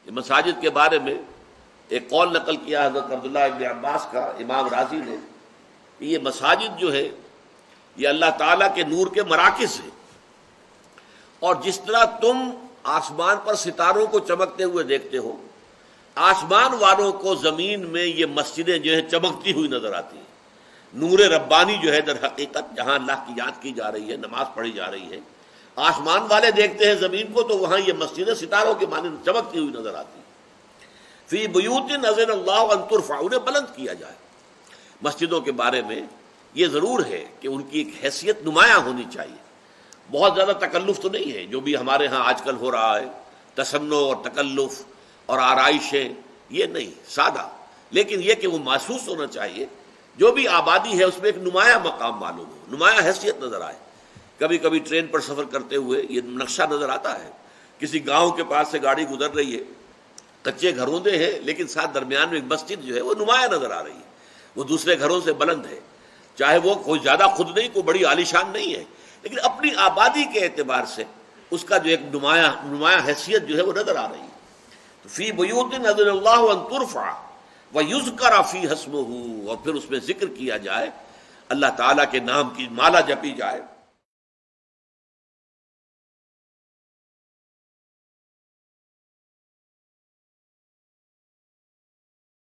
یہ مساجد کے بارے میں ایک قول نقل کیا حضرت عبداللہ ابن عباس کا امام راضی نے کہ یہ مساجد جو ہے یہ اللہ تعالیٰ کے نور کے مراکز ہیں، اور جس طرح تم آسمان پر ستاروں کو چمکتے ہوئے دیکھتے ہو، آسمان والوں کو زمین میں یہ مسجدیں جو ہیں چمکتی ہوئی نظر آتی ہیں۔ نور ربانی جو ہے در حقیقت جہاں اللہ کی یاد کی جا رہی ہے، نماز پڑھی جا رہی ہے، آسمان والے دیکھتے ہیں زمین کو تو وہاں یہ مسجدیں ستاروں کے مانند چمکتی ہوئی نظر آتی ہیں۔ فی بیوت اذن اللہ ان ترفع، انہیں بلند کیا جائے۔ مسجدوں کے بارے میں یہ ضرور ہے کہ ان کی ایک حیثیت نمایاں ہونی چاہیے، بہت زیادہ تکلف تو نہیں ہے جو بھی ہمارے ہاں آج کل ہو رہا ہے، تصنع اور تکلف اور آرائشیں، یہ نہیں، سادہ، لیکن یہ کہ وہ محسوس ہونا چاہیے جو بھی آبادی ہے اس میں ایک نمایاں مقام معلوم ہو، نمایاں حیثیت نظر آئے۔ کبھی کبھی ٹرین پر سفر کرتے ہوئے یہ نقشہ نظر آتا ہے، کسی گاؤں کے پاس سے گاڑی گزر رہی ہے، کچے گھروندے ہیں لیکن ساتھ درمیان میں ایک مسجد جو ہے وہ نمایاں نظر آ رہی ہے، وہ دوسرے گھروں سے بلند ہے، چاہے وہ کوئی زیادہ خود نہیں، کوئی بڑی عالیشان نہیں ہے، لیکن اپنی آبادی کے اعتبار سے اس کا جو ایک نمایاں حیثیت جو ہے وہ نظر آ رہی ہے۔ فی بیوت اذن اللہ ان ترفع ویذکر فیہا اسمہ، اور پھر اس میں ذکر کیا جائے، اللہ تعالیٰ کے نام کی مالا جپی جائے۔